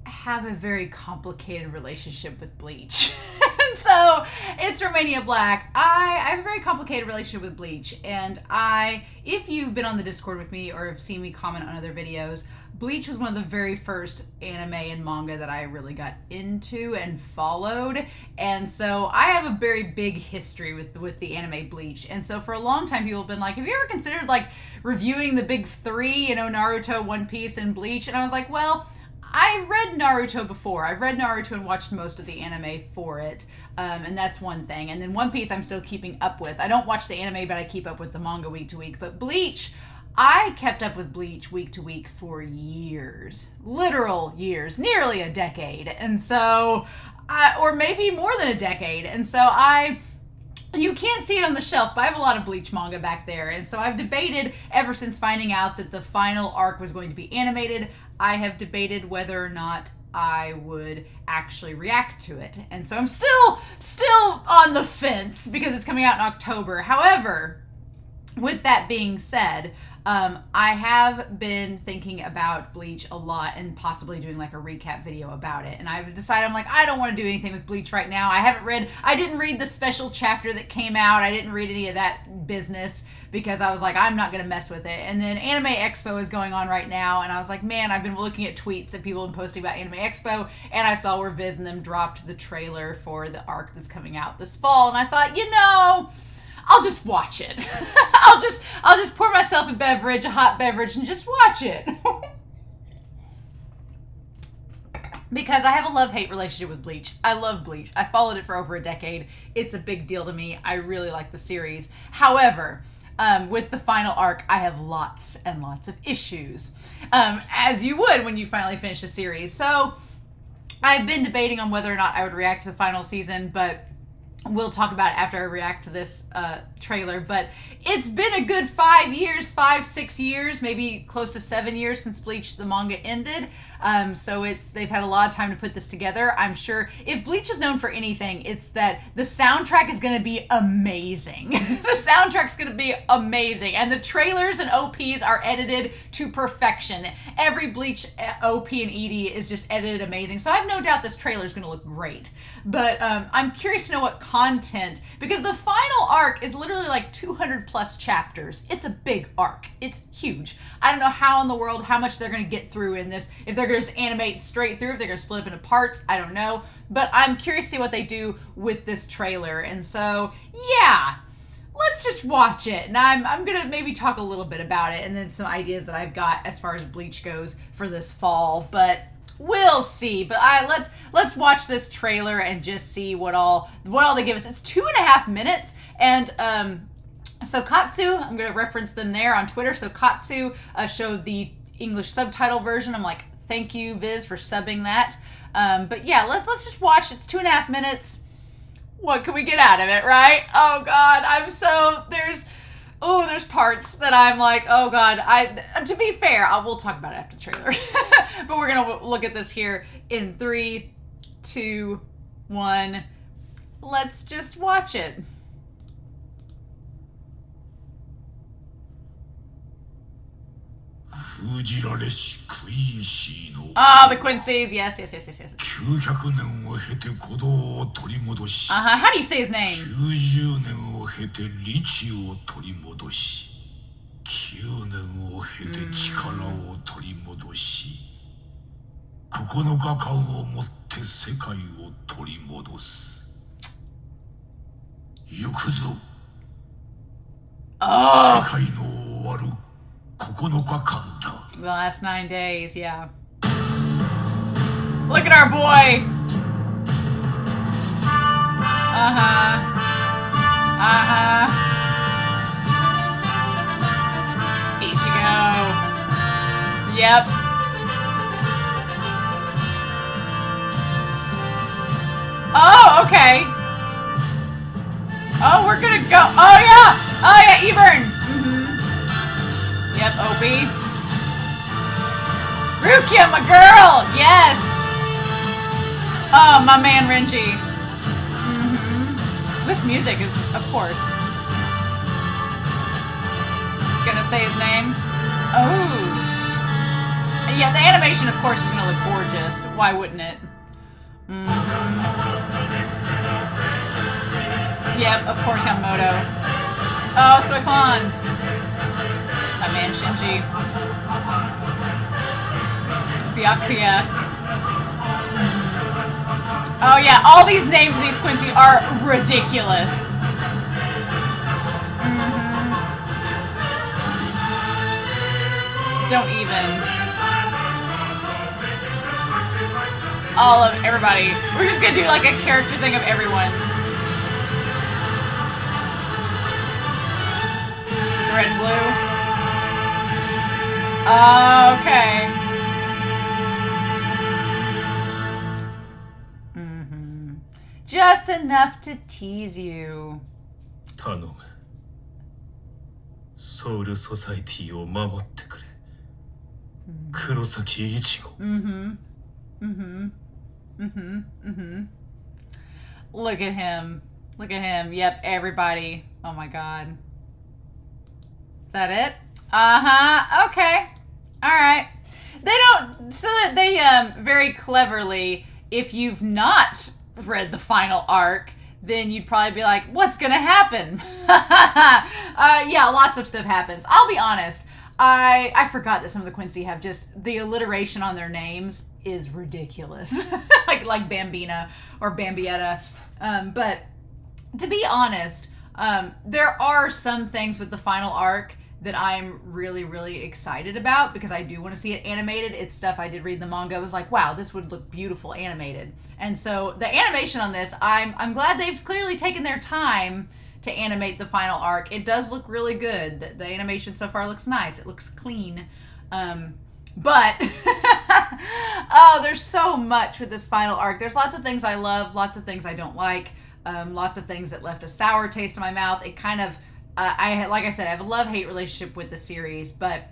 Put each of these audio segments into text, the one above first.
I have a very complicated relationship with Bleach. And so it's Romania Black. I have a very complicated relationship with Bleach. And if you've been on the Discord with me or have seen me comment on other videos, Bleach was one of the very first anime and manga that I really got into and followed. And so I have a very big history with the anime Bleach. And so for a long time, people have been like, have you ever considered like reviewing the big three, Naruto, One Piece, and Bleach? And I was like, well, I read Naruto before. I've read Naruto and watched most of the anime for it. And that's one thing. And then One Piece I'm still keeping up with. I don't watch the anime, but I keep up with the manga week to week. But Bleach, I kept up with Bleach week to week for years. Literal years. Nearly a decade. And so, or maybe more than a decade. And so you can't see it on the shelf, but I have a lot of Bleach manga back there. And so I've debated ever since finding out that the final arc was going to be animated. I have debated whether or not I would actually react to it. And so I'm still on the fence because it's coming out in October. However, with that being said, I have been thinking about Bleach a lot and possibly doing like a recap video about it. And I've decided, I'm like, I don't want to do anything with Bleach right now. I didn't read the special chapter that came out. I didn't read any of that business because I was like, I'm not going to mess with it. And then Anime Expo is going on right now. And I was like, man, I've been looking at tweets that people have been posting about Anime Expo. And I saw where Viz and them dropped the trailer for the arc that's coming out this fall. And I thought, I'll just watch it. I'll just pour myself a hot beverage, and just watch it. Because I have a love-hate relationship with Bleach. I love Bleach. I followed it for over a decade. It's a big deal to me. I really like the series. However, with the final arc, I have lots and lots of issues. As you would when you finally finish a series. So, I've been debating on whether or not I would react to the final season, but we'll talk about it after I react to this trailer. But it's been a good 6 years, maybe close to 7 years since Bleach the manga ended. So they've had a lot of time to put this together. I'm sure if Bleach is known for anything, it's that the soundtrack is going to be amazing. The soundtrack's going to be amazing. And the trailers and OPs are edited to perfection. Every Bleach OP and ED is just edited amazing. So I have no doubt this trailer is going to look great. But I'm curious to know what content, because the final arc is literally like 200 plus chapters. It's a big arc. It's huge. I don't know how much they're going to get through in this. If they're going to just animate straight through, if they're going to split up into parts, I don't know. But I'm curious to see what they do with this trailer. And so, yeah, let's just watch it. And I'm going to maybe talk a little bit about it and then some ideas that I've got as far as Bleach goes for this fall. But we'll see. But let's watch this trailer and just see what all they give us. It's 2.5 minutes, and so Katsu, I'm going to reference them there on Twitter. So Katsu showed the English subtitle version. I'm like, thank you, Viz, for subbing that. But yeah, let's just watch. It's 2.5 minutes. What can we get out of it, right? Oh God, there's parts that I'm like, oh God. To be fair, we'll talk about it after the trailer. But we're gonna look at this here in 3, 2, 1. Let's just watch it. Ah, the Quincy's. Yes. 900年を経て鼓動を取り戻し How do you say his name? 90年を経て理智を取り戻し9年を経て力を取り戻し9日間をもって世界を取り戻す行くぞ世界の終わる9日間だ The last 9 days, yeah. Look at our boy! Ichigo. Yep. Oh, okay. Oh, we're gonna go. Oh, yeah, Eburn. Yep, Opie. Rukia, my girl! Yes! Oh, my man Renji. This music is, of course. Gonna say his name? Oh. Yeah, the animation, of course, is going to look gorgeous. Why wouldn't it? Yep, of course, Yamamoto. Oh, so fun. My man Shinji. Byakuya. Oh yeah, all these names of these Quincy are ridiculous. Don't even. All of everybody. We're just gonna do like a character thing of everyone. The red and blue. Okay. Just enough to tease you. 頼む。ソウルソサイティを守ってくれ。黒崎一護。Look at him. Look at him. Yep, everybody. Oh my god. Is that it? Uh-huh. Okay. All right. They don't... So that they very cleverly, if you've not read the final arc, then you'd probably be like, what's gonna happen? Yeah, lots of stuff happens. I'll be honest. I forgot that some of the Quincy have just... The alliteration on their names is ridiculous. like Bambina or Bambietta. But to be honest, there are some things with the final arc that I'm really, really excited about because I do want to see it animated. It's stuff I did read in the manga. I was like, wow, this would look beautiful animated. And so the animation on this, I'm glad they've clearly taken their time to animate the final arc. It does look really good. The animation so far looks nice. It looks clean. But oh, there's so much with this final arc. There's lots of things I love, lots of things I don't like, lots of things that left a sour taste in my mouth. It kind of, like I said, I have a love-hate relationship with the series, but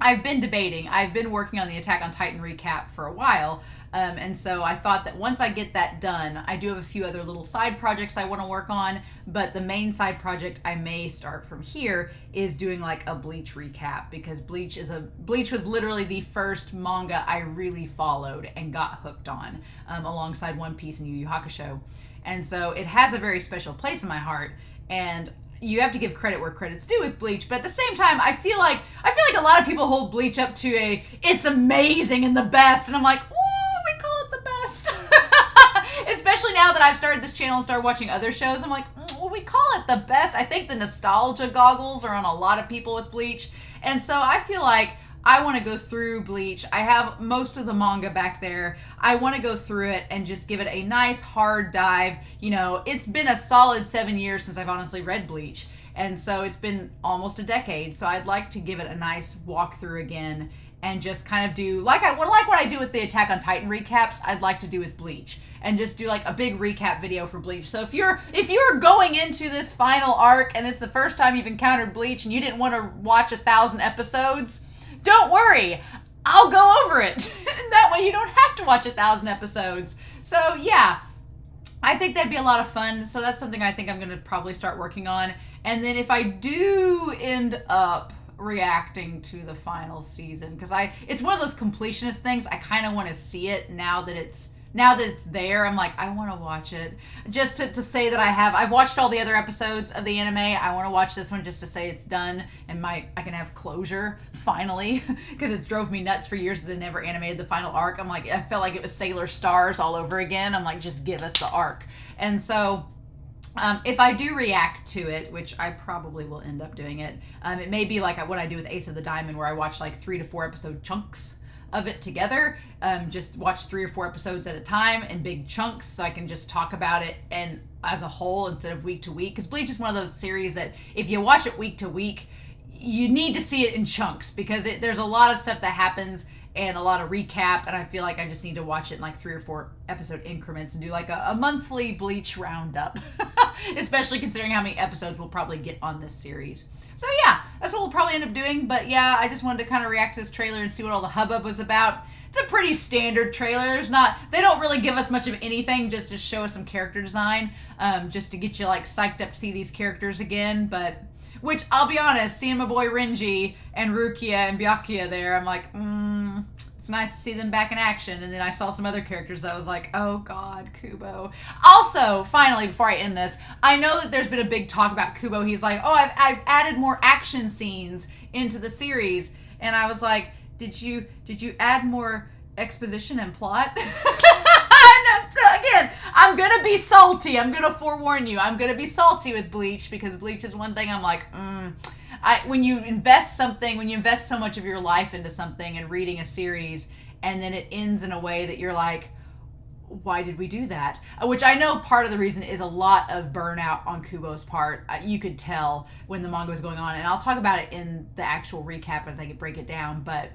I've been debating. I've been working on the Attack on Titan recap for a while, and so I thought that once I get that done, I do have a few other little side projects I want to work on, but the main side project I may start from here is doing like a Bleach recap, because Bleach was literally the first manga I really followed and got hooked on, alongside One Piece and Yu Yu Hakusho. And so it has a very special place in my heart, and you have to give credit where credit's due with Bleach, but at the same time, I feel like a lot of people hold Bleach up to it's amazing and the best, and I'm like, ooh, we call it the best. Especially now that I've started this channel and started watching other shows, I'm like, well, we call it the best. I think the nostalgia goggles are on a lot of people with Bleach, and so I feel like I want to go through Bleach. I have most of the manga back there. I want to go through it and just give it a nice hard dive. You know, it's been a solid 7 years since I've honestly read Bleach. And so it's been almost a decade. So I'd like to give it a nice walkthrough again and just kind of do, like what I do with the Attack on Titan recaps, I'd like to do with Bleach. And just do like a big recap video for Bleach. So if you're going into this final arc and it's the first time you've encountered Bleach and you didn't want to watch 1,000 episodes, don't worry, I'll go over it. That way you don't have to watch 1,000 episodes. So yeah, I think that'd be a lot of fun. So that's something I think I'm going to probably start working on. And then if I do end up reacting to the final season, because it's one of those completionist things, I kind of want to see it now that it's there. I'm like, I want to watch it just to say that I've watched all the other episodes of the anime. I want to watch this one just to say it's done and I can have closure finally, because it's drove me nuts for years that they never animated the final arc. I'm like, I felt like it was Sailor Stars all over again. I'm like, just give us the arc. And so if I do react to it, which I probably will end up doing it, it may be like what I do with Ace of the Diamond, where I watch like 3 to 4 episode chunks of it together, just watch 3 or 4 episodes at a time in big chunks, so I can just talk about it and as a whole instead of week to week, because Bleach is one of those series that if you watch it week to week, you need to see it in chunks, because there's a lot of stuff that happens and a lot of recap, and I feel like I just need to watch it in like 3 or 4 episode increments and do like a monthly Bleach roundup, especially considering how many episodes we'll probably get on this series. So yeah, that's what we'll probably end up doing. But yeah, I just wanted to kind of react to this trailer and see what all the hubbub was about. It's a pretty standard trailer. They don't really give us much of anything, just to show us some character design, just to get you like psyched up to see these characters again. But, which I'll be honest, seeing my boy Renji and Rukia and Byakuya there, I'm like, it's nice to see them back in action. And then I saw some other characters that I was like, oh God, Kubo. Also, finally, before I end this, I know that there's been a big talk about Kubo. He's like, oh, I've added more action scenes into the series. And I was like, did you add more exposition and plot? Again, I'm gonna be salty. I'm gonna forewarn you. I'm gonna be salty with Bleach, because Bleach is one thing I'm like, when you invest so much of your life into something and reading a series, and then it ends in a way that you're like, why did we do that? Which I know part of the reason is a lot of burnout on Kubo's part. You could tell when the manga was going on, and I'll talk about it in the actual recap as I break it down, but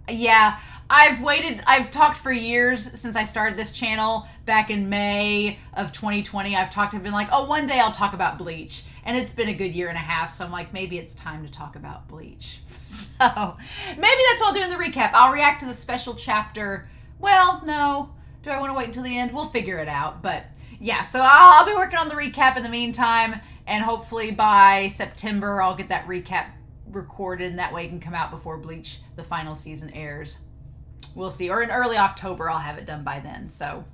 yeah, I've talked for years since I started this channel back in May of 2020. I've been like, oh, one day I'll talk about Bleach. And it's been a good year and a half, so I'm like, maybe it's time to talk about Bleach. So, maybe that's what I'll do in the recap. I'll react to the special chapter. Well, no. Do I want to wait until the end? We'll figure it out. But, yeah, so I'll be working on the recap in the meantime, and hopefully by September I'll get that recap recorded, and that way it can come out before Bleach, the final season, airs. We'll see. Or in early October, I'll have it done by then. So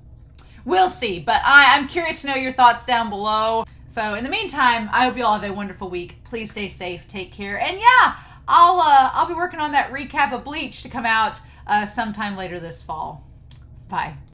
we'll see. But I'm curious to know your thoughts down below. So in the meantime, I hope you all have a wonderful week. Please stay safe. Take care. And yeah, I'll be working on that recap of Bleach to come out sometime later this fall. Bye.